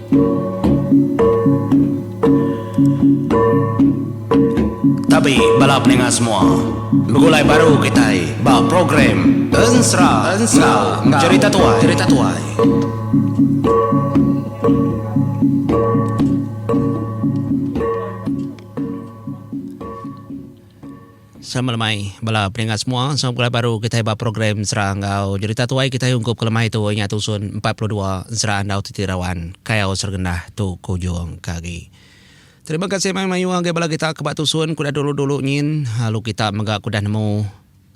Tapi balap dengan semua begulai baru kita ba program Ensra cerita tuai. Sama lemai bala pendengar semua sama baru kita ba program serang au cerita tuai kita ungkup kelemai tu nya tusun 42 serang au titirawan kaya sergendah tu kujung kagi. Terima kasih mayu angge bala kita kebat tusun kuda dulu nyin lalu kita megak kuda nemu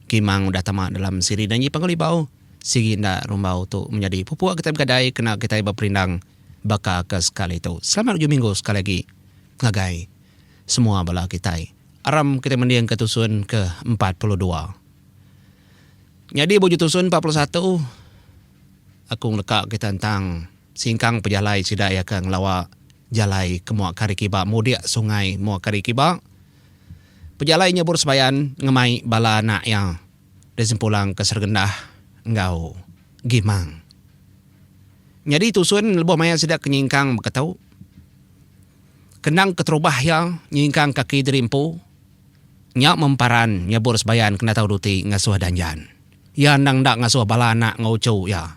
kimang udah tamat dalam siri dan nyi panglibau sigi ndak rumbau tu menjadi pupuk kita bergadai kena kita berperindang baka ke sekali itu. Selamat 7 minggu sekali lagi ngagai semua bala kita. Aram kita mendiang ke tusun ke 42. Jadi bojo tusun 41 aku lekak kita tentang singkang pejalai sidak ya kang lawa jalai ke muak kari kiba mudik sungai muak kari kiba pejalai nyebur sebayan ngemai bala anak yang desempulang ke sergendah engau gimang. Jadi tusun lebih maya sidak kenyingkang bekatau kenang keterubah yang nyingkang kaki derimpu nyak memparan nyebur sebayan kena tahu duti ngasuh danjan ya nang dak ngasuh bala anak ngaucau ya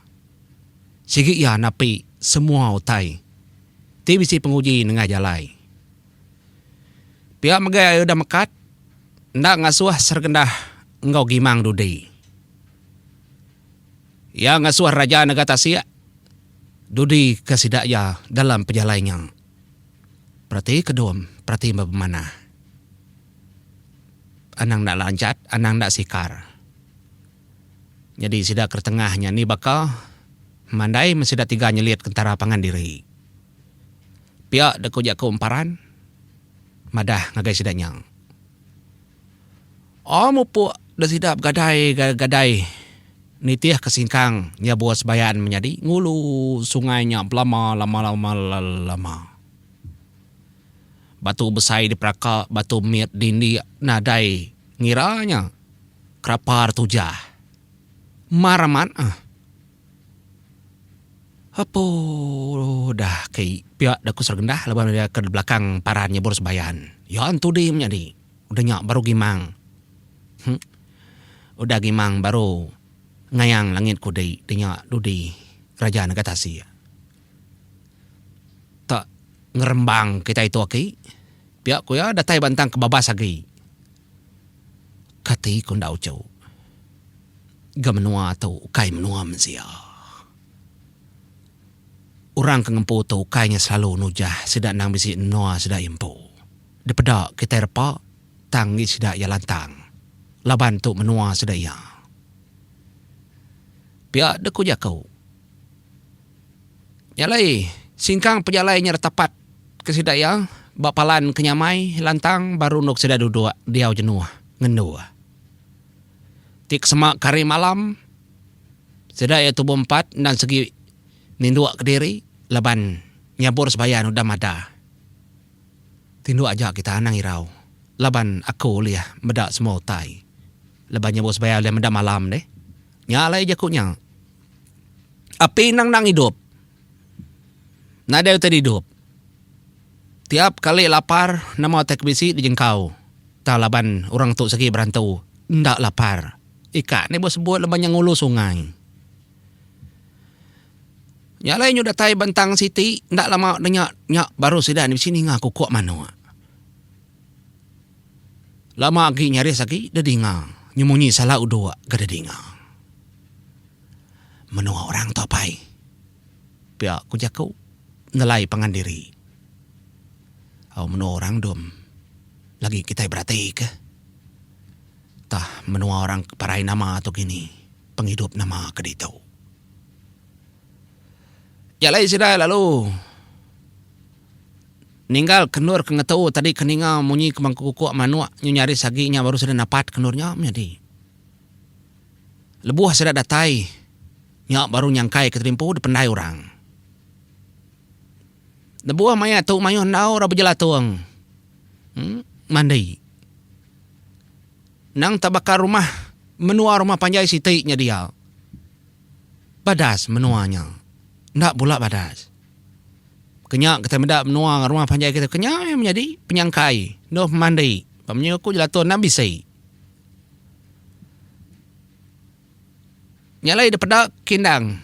sigi ya napi semua utai ti bisi penguji nengah jalai pihak megai ayo dah mekat ndak ngasuh sergendah engau gimang dudi ya ngasuh raja negata sia dudi kesidak ya dalam pejalainya berarti kedom berarti bagaimana anang nak lancat anang nak sikar jadi sidak kertengahnya ni bakal mandai mesidak 3 nyelit kentara pangan diri pihak dekujak ke umparan madah ngagai sidaknya mupu dah sidap gadai nitiah kesingkang nya buas bayan menjadi ngulu sungainya lama batu besai di praka batu miet dindi nadai ngiranya krapar tujah maraman apa dah kei pihak dah kusar gendah lepas dia ke belakang parannya boros bayan ya antu di menjadi udah nyak baru gimang udah gimang baru ngayang langit kudai dinyak dudi raja negata sia tak ngerembang kita itu aki pihak ku ya datai bantang ke babas lagi kati ku ndau cau gamenua atau kai menua mensia orang kengempu tu kainya selalu nujah sidak nang bisi noa sidak impu depedak kita repa tangi sidak ya lantang laban tu menua sidak ya pihak deku jakau nyalai singkang pejalai nya tapat ke sidak ya bapalan kenyamai lantang baru nuk sidak duduk diau jenuah ngendua tik semak kari malam sidak ya tubuh 4 dan segi ninduk ke diri laban nyabur sebayan udah mada tinduk aja kita anang irau laban aku liah medak semua utai laban nyabur sebayan liah medak malam deh nyalai jakunya api nang hidup nada tadi hidup tiap kali lapar nama tek bisi dijengkau tak laban orang tu segi berantau ndak lapar ikat ni bos sebut laban yang ngulu sungai nyalai nyu datai bentang siti ndak lama nyak baru sidan di sini ngaku kuat mano lama lagi nyari sagi dedinga nyemunyi salah udua gadedinga menua orang topai pihak ku jaku nelai pangan diri au menua orang dom lagi kita berarti ke tah menua orang parai nama atau gini penghidup nama kedito jalai sidai lalu ninggal kenur kengetau tadi keninga munyi kemangku kuak manua nyari saginya baru sudah napat kenurnya menjadi lebuh sudah datai nyak baru nyangkai keterimpu dipendai orang lebuh maya tu mayu nau ra berjelatuang mandi nang tabakar rumah menua rumah panjai sitiknya dia badas menuanya ndak pula badas Kenyak kita mendak menua rumah panjai kita. Kenyak yang menjadi penyangkai. Noh mandi. Pamnya aku jelaton nak bisai. Nyalai daripada kindang.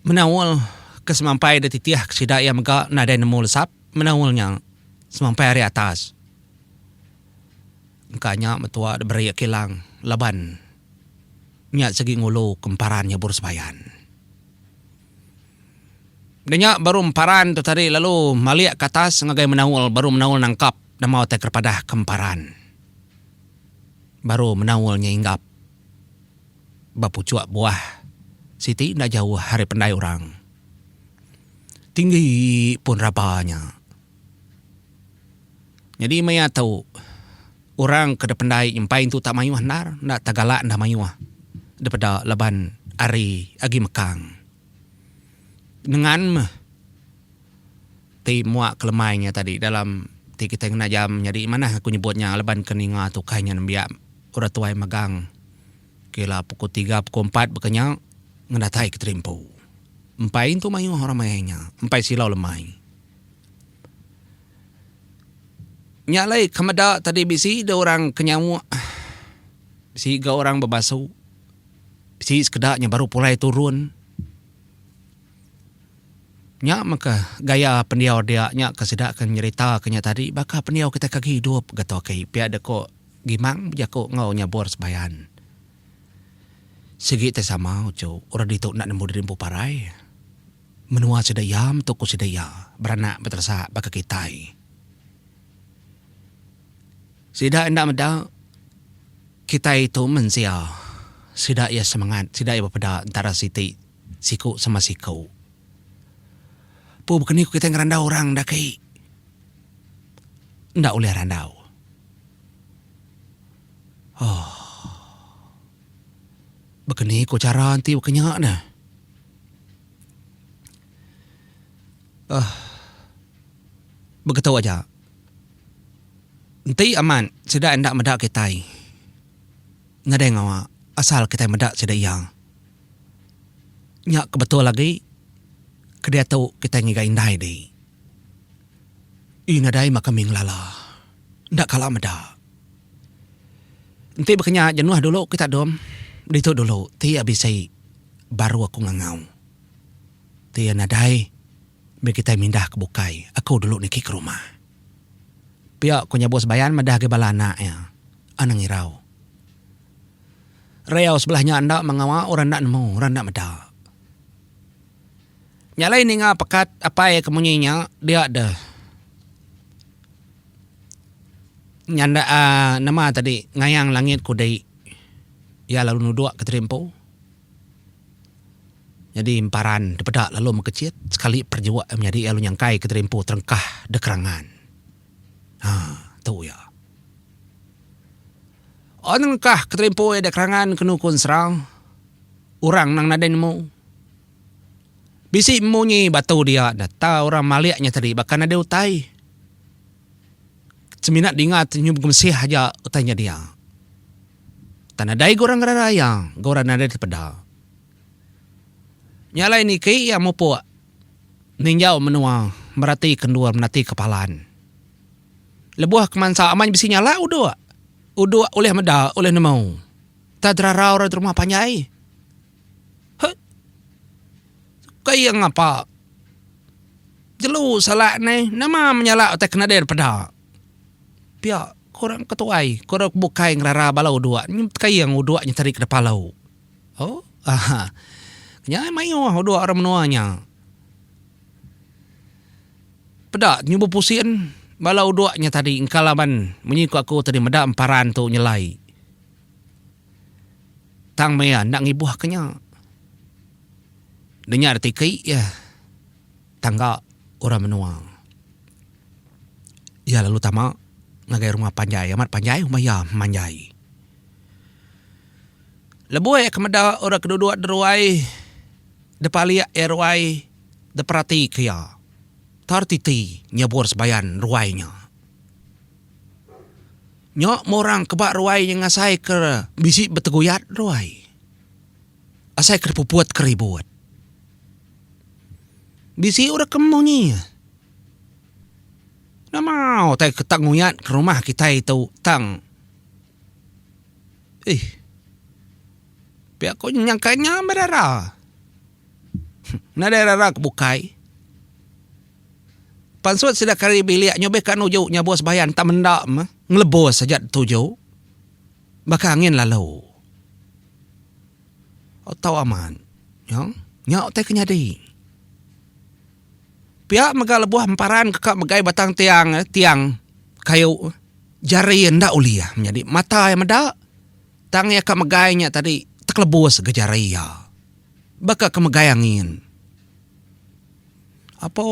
Menawal kesemampai da titiah kesida yang megak nadai nemu lesap. Menawalnya semampai hari atas. Engkanya metua da beriak kilang. Laban. Nyak segi ngulu kemparannya bursebayan. Danya baru emparan tu tadi lalu maliak ke atas ngagai menawal baru menawal nangkap dan mau teker pada kemparan. Baru menawalnya inggap. Bapu cuak buah. Siti nak jauh hari pendai orang. Tinggi pun rabanya. Jadi maya tahu orang ke pendai impai tu tak mayuah nar, nak tagalak dah mayuah. Daripada laban ari agi mekang. Dengan ti muak kelemainya tadi dalam ti kita kena jam jadi mana aku nyebutnya leban keninga tu kainya nembiak ora tuai magang kila pukul 3 pukul 4 bekenya ngendatai ke Terimpo empai tu mayu orang mayanya empai silau lemai nyalai kemada tadi bisi ada orang kenyamu bisi ga orang berbasuh bisi sekedaknya baru pulai turun. Nya maka gaya pendiau dia nya kesedakan nyerita kenya tadi baka pendiau kita kaki hidup gato kai pia de ko gimang jako ngau nya bor sebayan. Segi te sama ucu ora dituk nak nemu Terimpo parai. Menua sedayam toko sedaya beranak betersa baka kitai. Sida endak meda kita itu mensia. Sida ia semangat, sida ia pada antara siti siku sama siku. Po bukan ni kita ngerandau orang dah kai. Ndak boleh randau. Oh. Bukan ni ko cara nanti bukannya na. Begitu aja. Nanti aman, sudah ndak medak kita. Ngadai ngawa asal kita medak sudah yang. Nyak kebetul lagi. Kedia tahu kita ngiga indai deh. Ina dai makaming lala. Ndak kalah meda. Nanti bekenya jenuh dulu kita dom. Dito dulu. Ti abisai baru aku ngangau. Ti nadai. Biar kita mindah ke bukai. Aku dulu niki ke rumah. Pihak kunya bos bayan medah ke balana ya. Anang irau. Riau sebelahnya anda mengawa orang ndak nemu. Orang ndak meda. Nyalai ni ngah pekat apa ya kemunyinya dia ada. Nyanda nama tadi ngayang langit kudai. Ya lalu nuduk ke Terimpo. Jadi emparan daripada lalu mengkecit sekali perjuak menjadi lalu nyangkai ke Terimpo terengkah dekerangan. Tahu ya. Orang kah ke Terimpo ya dekerangan kenukun serang. Orang nang nadai nemu. Bisi munyi batu dia data orang maliaknya tadi bahkan ada utai. Seminat diingat nyub gemsih aja utainya dia. Tanah dai gorang raya, gorang ada di peda. Nyalai ni kai ya mopo. Ninjau menua merati kendua menati kepalan. Lebuah kemansa aman bisi nyala udo. Udo oleh meda oleh nemau. Tadrara orang rumah panjai. Kaya ngapa? Jelu salah ni nama menyala otak kena der pada. Pia korang ketuai, korang bukai ngerara balau dua. Ni kaya yang dua nya tarik ke palau. Oh, Nya mayo dua orang menuanya. Pada nyubu pusin balau dua nya tadi engkalaman menyiku aku tadi meda emparan tu nyelai. Tang mea nak ngibuh kenya. Dengar tikai ya tangga orang menua. Ya lalu tama ngagai rumah panjai amat panjai umaya manjai. Lebuai kemada orang kedua deruai depalia erwai deperati kaya. Tartiti nyabur sebayan ruainya. Nyok morang kebak ruai yang asai ke bisi beteguyat ruai. Asai ke pupuat keribut. Bisi udah kemunyi. Nah mau tay ketang nguyat ke rumah kita itu tang. Pihak ko nyangkanya merara. Nadarara kebukai. Pansut sida kari bilik nyobe kan ujo nya bos bayan tak mendak ngelebos saja tujo. Baka angin lalu. Tahu aman. Ya, nyak tay kenyadi. Pihak maga lebuh emparan kekak magai batang tiang kayu jari ndak uliah menjadi mata yang medak. Tang ya kak magainya tadi teklebus ke jari ya. Baka ke magai angin. Apa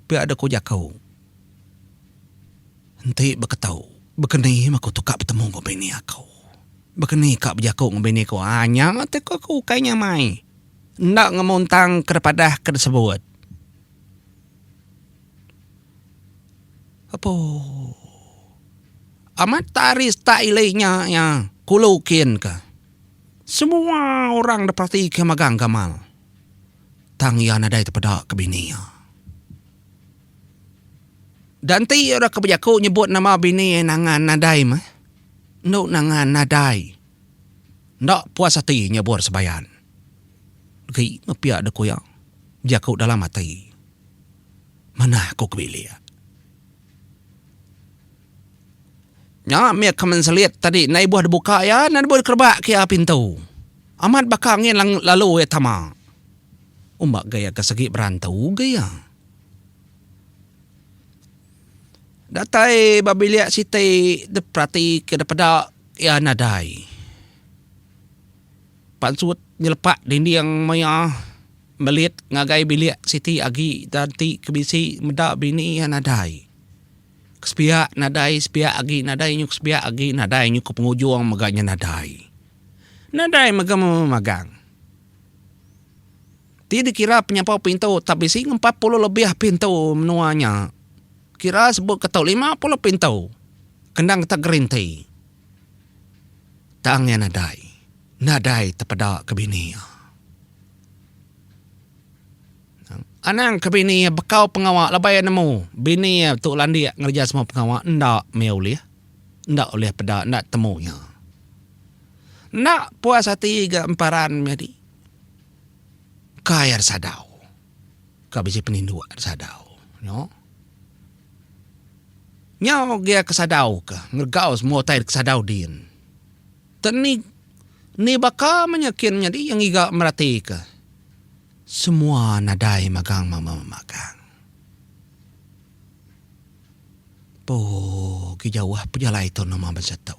pihak ada ko jakau. Henti beketau. Bekeni aku tukak bertemu ko bini aku. Bekeni kak berjakau ko bini ko hanya te ko kainya mai. Ndak ngemontang kepada tersebut. Apa? Amat taris tak ilainya ya kulukin ka. Semua orang dapat ke magang gamal. Tang ya nadai terpada kebini ya. Dan ti orang kebajaku nyebut nama bini nangan nadai mah. No nangan nadai. Ndak puas hati nyebut sebayan. Ki mapia ada ko ya. Jaku dalam hati. Mana aku kebili ya. Ya, mia kaman selit tadi nai buah dibuka ya, nai buah dikerbak kia pintu. Amat bakangin lalu ya tama. Umbak gaya ke segi berantau gaya. Datai babiliak sitai deprati ke daripada ya nadai. Pansut nyelepak dindi yang maya melit ngagai biliak siti agi danti kebisi medak bini ya nadai. Kespiak nadai, spiak agi nadai, nyuk spiak agi nadai, nyuk pengujung maganya nadai. Nadai magang. Tidak kira penyapau pintu, tapi sih 40 lebih pintu menuanya. Kira sebut ketau 50 pintu. Kendang tak gerinti. Tangnya nadai. Nadai terpada kebini. Anang ke bini bekau pengawak labai nemu. Bini tu landi ngerja semua pengawak ndak meulih. Ndak oleh pada ndak temunya. Ndak puas hati ke emparan jadi. Kayar sadau. Ka bisi penindu sadau. Yo. Nyau dia kesadau ke. Ngergau semua tai kesadau din. Teni ni baka menyakin jadi yang iga merati ke. Semua nadai magang magang. Kijauh pejala itu nama basa tau.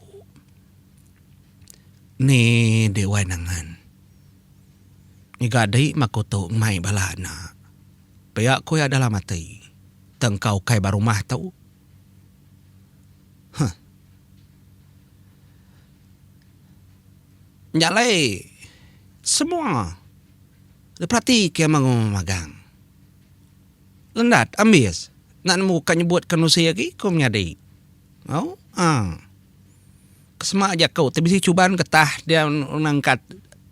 Ni dewa nangan. Ni gadai makoto mai balana. Paya ko ya dalam mati. Tengkau kai barumah tau. Nyalai semua perhati ke magang. Lendat, ambis. Nak nemu kan nyebut kanusi lagi, kau menyadai. Oh, Kesemak aja kau, tapi si cuban ketah, dia mengangkat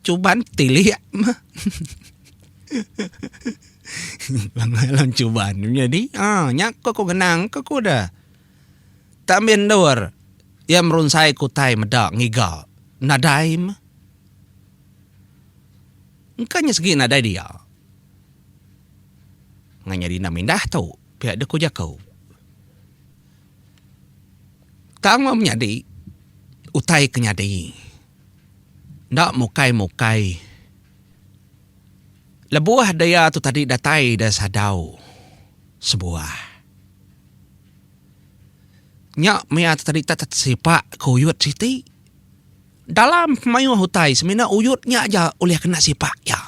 cuban tilik. Lang cuban. Jadi, nyak kau genang, kau dah. Tak mendor. Ia merunsai kutai medak, ngigal. Nadaim. Engkanya segi nadai dia. Nganya dina mindah tau. Pihak dia ko jakau. Tang mau menyadi. Utai kenyadi. Ndak mukai. Lebuah daya tu tadi datai dah sadau. Sebuah. Nyak mea tu tadi tak sipak kuyut siti. Dalam pemayu hutai semina uyutnya aja oleh kena sipak ya.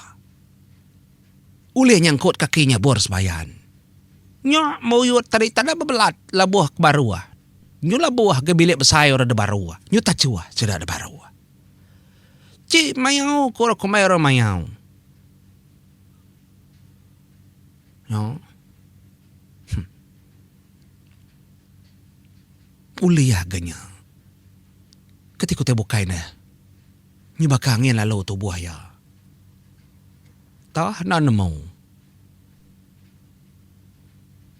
Oleh nyangkut kakinya bors bayan. Nya mau uyut tadi tak ada bebelat labuh ke baruah. Nyu labuh ke bilik besayur ada baruah. Nyu tak cuah sudah ada baruah. Cik mayau kura kumayro mayau. No. Uliah ganya. Ketika te bukai na. Nyu bakangin lalu tu buaya. Tah na nemu.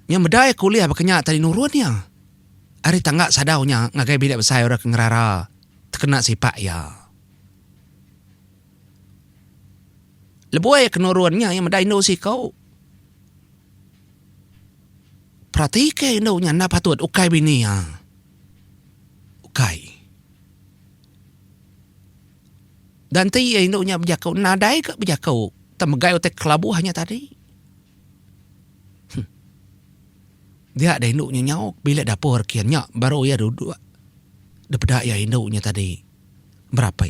Nya medai kuliah bakanya tadi nurunnya. Ari tangga sadaunya ngagai bidak besai ora ngerara. Terkena sipak ya. Lebuai kenurunnya yang medai no si kau. Pratike no nya na patut ukai bini ya. Ukai. Dan ti no nya berjakau nadai ke berjakau. Tamagai otek kelabu hanya tadi. Dia ada induknya nyawak bila dapur kiannya baru ya duduk. Daripada ya induknya tadi berapa?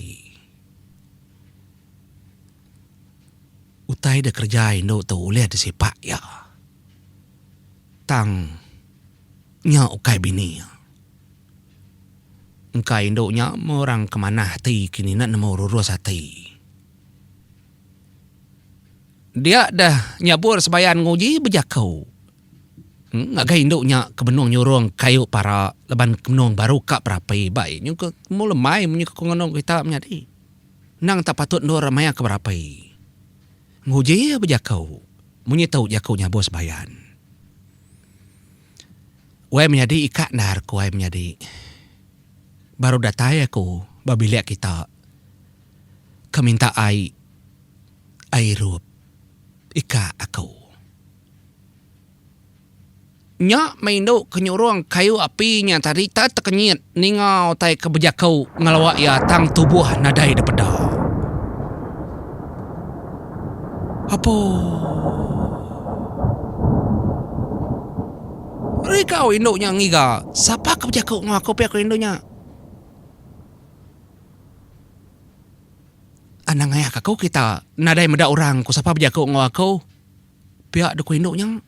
Utai dah kerja induk tu lihat sepak ya. Tang nya ukai bini. Engkai induknya orang kemana hati kini nak nemu urus hati. Dia dah nyabur sebayan nguji berjakau. Ngagai induknya kebenung nyurung kayu para leban kebenung baru kak berapa baik. Nyuka mula mai menyuka kongonong kita menyadi. Nang tak patut nur ramai ke berapa. Nguji berjakau. Munyi tahu jakaunya bos bayan. Wai menyadi ikat nar ku wai menyadi. Baru datai aku babila kita. Keminta ai rup. Ika aku. Nya maindo kenyurung kayu apinya tadi tak terkenyit ningau tai kebejakau ngalawak ya tang tubuh nadai daripada. Apa? Rikau induknya ngiga. Siapa kebejakau ngaku pihak induknya? Anang ayah kakau kita nadai meda orang ku siapa bejakau ngaku pihak deku induknya.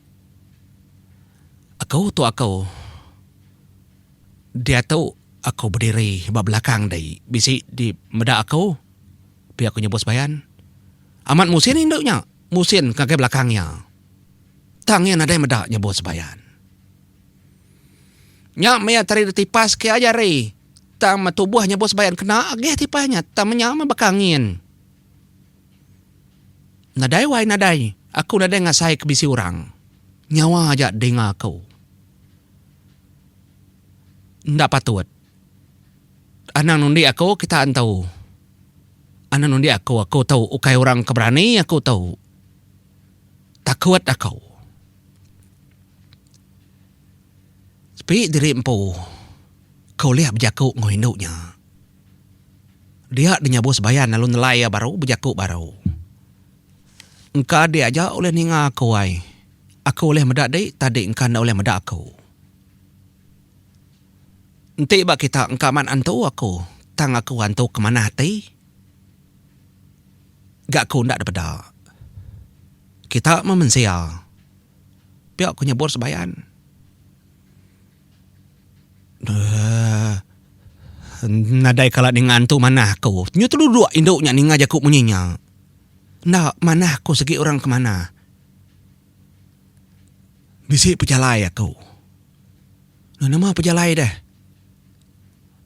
Aku tu aku. Dia tahu aku berdiri belakang dari bisi di meda aku. Pihak aku nyebut bayan. Amat musin induknya. Musin kaki belakangnya. Tangnya nadai meda nyebut bayan. Nya maya tari tipas ke aja re. Tang matubuh nyebut bayan kena agih tipasnya. Tang menyama bekangin. Nadai wai nadai. Aku nadai ngasai ke bisi orang. Nyawa aja dengar aku. Ndak patut. Anang nundi aku kita tahu. Anang nundi aku tahu. Ukai orang keberani aku tahu. Takut aku. Tapi diri empu. Kau lihat berjakuk ngohinduknya. Dia dinyabus bayan lalu nelaya baru berjakuk baru. Engkau dia aja oleh ninga aku ai. Aku oleh medak dek tadi engkau nak oleh medak aku. Nanti bak kita engkau man antu aku. Tang aku antu kemana hati. Gak aku ndak daripada. Kita memensia. Biar aku nyebur sebayan. Nadai kalau dengan antu mana aku. Nyu tu duduk induknya ninga jakuk munyinya. Nak mana aku segi orang kemana. Bisi pejalai aku. Nama pejalai dah.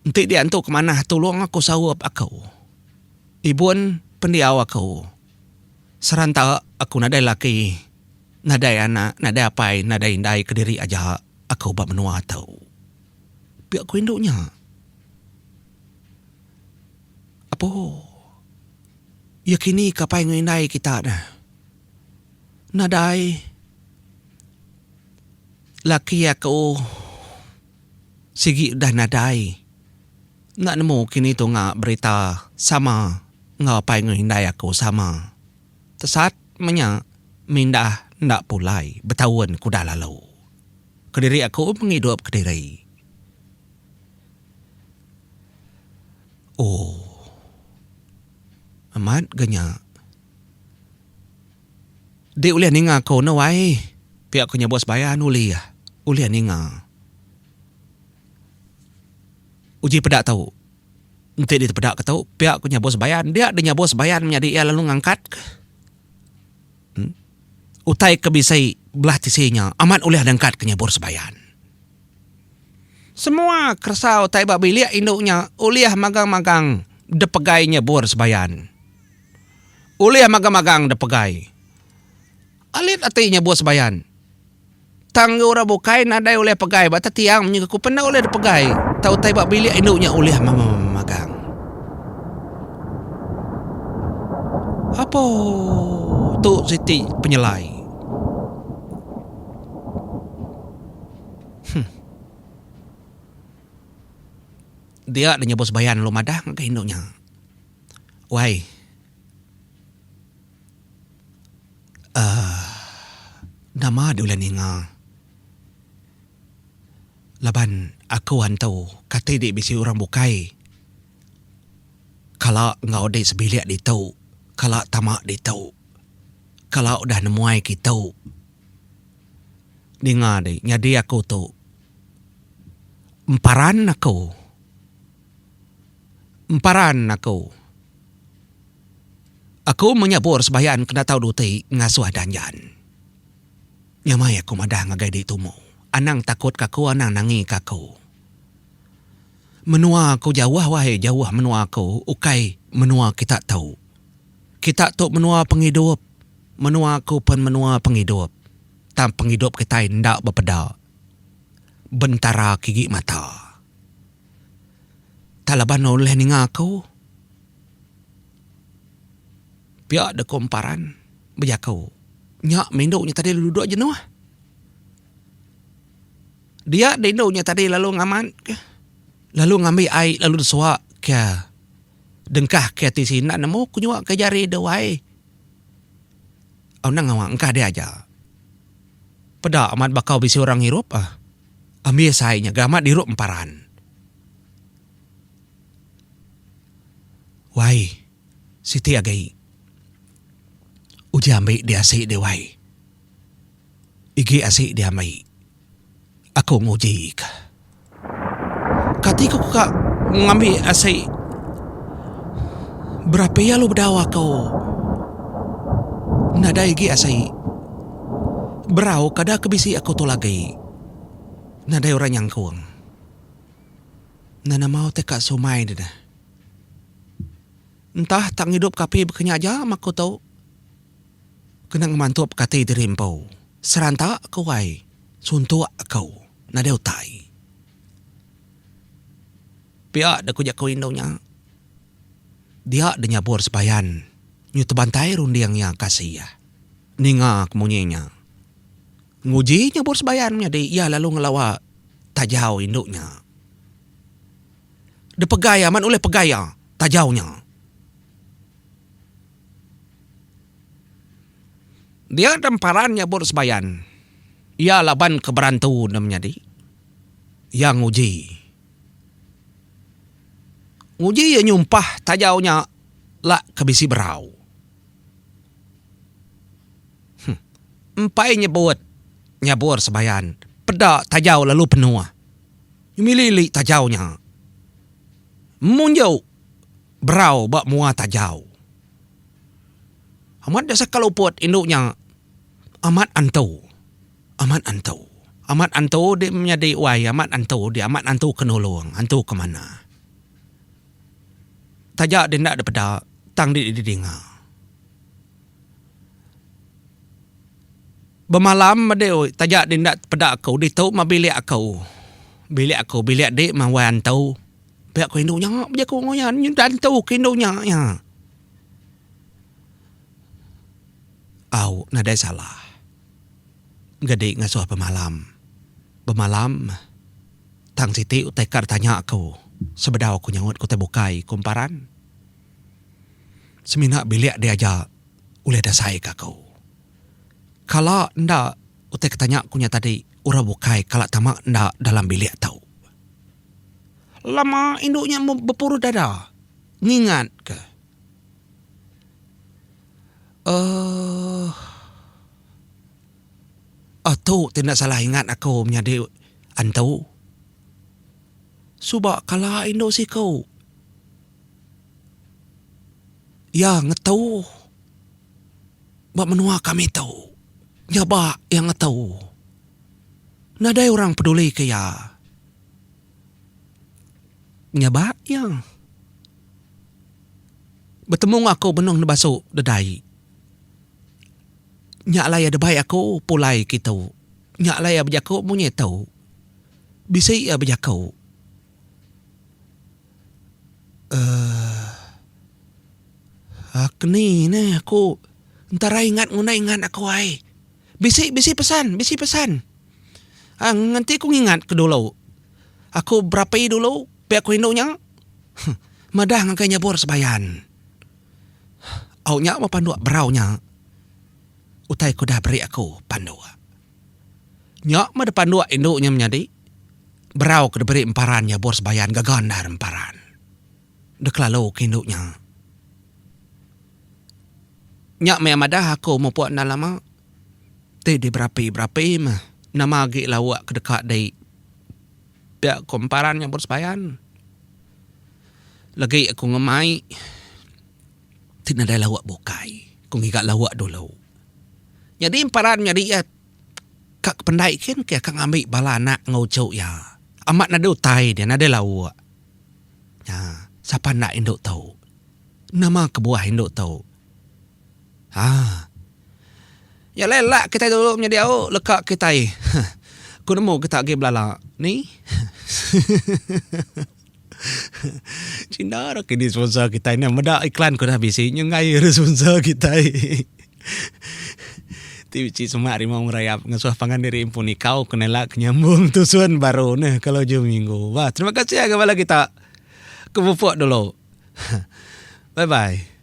Nanti dia antu kemana tolong aku sawap aku. Ibun pendiaw aku. Seranta aku nadai laki. Nadai anak, nadai apai, nadai indai kediri aja. Aku bak menua tahu. Biar aku induknya. Apa? Yakini kapai ngindai kita dah. Nadai. Laki aku. Sigi dah nadai. Nak nemu kini tu ngak berita sama. Ngapai ngindai aku sama. Tesat menya mindah ndak pulai. Bertahun ku dah lalu. Kediri aku menghidup kediri. Oh. Amat ganya. Dia ulian ninga aku na wai. Pihak aku nyabos bayan uliah. Ulian ninga. Uji pedak tahu. Nanti dia pedak tahu. Pihak aku nyabos bayan. Dia ada nyabos bayan menjadi ia lalu ngangkat. Utai kebisai belah tisinya. Amat uliah dangkat ke nyabor sebayan. Semua kersa utai bak bilik induknya. Uliah magang-magang. Depegai nyabor sebayan. Uliah magang-magang depegai. Alit ati nyabor sebayan. Tang ora bukai nadai oleh pegai bata tiang menye ku pernah oleh pegai. Tahu tai bak bilik induknya oleh magang. Apa tu Siti penyelai? Dia ada bos bayan lo madah ke induknya. Wai. Nama dia ulah ninga. Laban aku hantau kata dia bisi orang bukai. Kalau ngau dia sebilik dia tahu. Kalau tamak dia tahu. Kalau dah nemuai kita tahu. Ninga dia. Nyadi aku tahu. Emparan aku. Aku menyabur sebayan kena tahu duti ngasuh danjan. Nyamai aku madah ngagai di tumu. Anang takut kaku, anang nangi kaku. Menua aku jauh wahai jauh menua aku. Ukai menua kita tahu. Kita tu menua penghidup. Menua aku pun menua penghidup. Tam penghidup kita ndak berpeda. Bentara gigi mata. Talaban oleh ninga aku. Pihak de komparan. Berjakau. Nyak menduknya tadi duduk jenuh. Dia dinduknya tadi lalu ngaman. Lalu ngambil air lalu suak ke. Dengkah ke tisi nak nemu kunyuak ke jari dewai. Au nang ngawang engkah dia aja. Pada amat bakau bisi orang hirup ambil sainya gamat dirup emparan. Wai, Siti agai. Uji ambil dia asik dia wai. Igi asik dia ambil. Aku nguji ka. Ketika aku ngambil asik. Berapa ya lu berdawa kau? Nada igi asik. Berau kada kebisi aku tu lagi. Nada orang yang kuang. Nana mau tekak sumai dia. Entah tak hidup kapi berkenya aja aku tahu. Kena ngemantup kati dirimpau. Serantak aku wai. Suntuk aku. Nada utai. Pihak dah kujak kau indungnya. Dia dah nyabur sebayan. Nyu tebantai rundiang yang kasih ya. Ninga kemunyenya. Nguji nyabur sebayannya di. Ya lalu ngelawa. Tajau induknya. De pegaya man oleh pegaya. Tajaunya. Dia temparan nyabur sebayan. Ia laban keberantu namanya di. Yang nguji. Nguji ya nyumpah tajaunya lah kebisi berau. Empai nyabur sebayan. Peda tajau lalu penuh. Milili tajaunya. Munjau berau bak mua tajau. Amat dasar kaluput induknya. Amat antu. Amat antu dia menjadi wai. Amat antu kenolong. Antu kemana. Tajak dia nak daripada tang di dengar. Bermalam dia tajak dia nak daripada aku. Dia tahu mah bilik aku. Bilik dia mah wai antu. Biar aku induknya. Biar aku ngoyan. Dan tahu ke induknya. Ya. Au, nada salah. Gede ngasuh pemalam. Tang Siti utekar tanya aku. Sebedau aku nyangut ku tebukai kumparan. Semina bilik dia aja uleh dasai ke aku. Kalau ndak utek tanya aku nya tadi ura bukai kalau tamak ndak dalam bilik tahu. Lama induknya berpuru dada. Ngingat ke? Tu tidak salah ingat aku menjadi antu. Subak kalah Indo si kau. Ya ngetau. Bak menua kami tahu. Nyaba yang ngetau. Nadai orang peduli ke ya. Nyaba yang. Bertemu aku benung nebasuk dedai. Nyak laya debai aku pulai gitu. Nyak lah ya berjakau punya tahu. Bisa ya berjakau. Aku ni aku entara ingat aku ai. Bisi pesan. Nanti aku ingat ke dulu. Aku berapa dulu pe aku induknya. Madah ngakanya bor sebayan. Au nya ma pandu beraunya. Utai ku dah beri aku pandu. Nya ma depan dua induknya menjadi. Berau ke beri emparannya bor sebayan gagan dar emparan. Dek lalu ke induknya. Nya me madah aku mau puak nalama. Di berapi mah. Nama agi lawak ke dekat dari pihak komparannya bor sebayan. Lagi aku ngemai. Tidak ada lawak bukai. Aku ngikat lawak dulu. Jadi emparan jadi ya. Kak pendai kan kaya kang ambil bala anak ngocok ya. Amat nada utai dia nada lawak. Ya, siapa nak induk tahu. Nama kebuah induk tahu. Ya lelak kita dulu menjadi au lekak kita. Aku nemu kita pergi belala. Ni. Cina rak ini sponsor kita ini. Meda iklan ko dah bisi. Nyungai sponsor kita. Tiwici semua harimau merayap. Ngasuh pangan diri impuni kau. Kenelak nyambung tusuan baru. Nah kalau jam minggu. Wah terima kasih ya kepada kita. Kebupuk dulu. Bye-bye.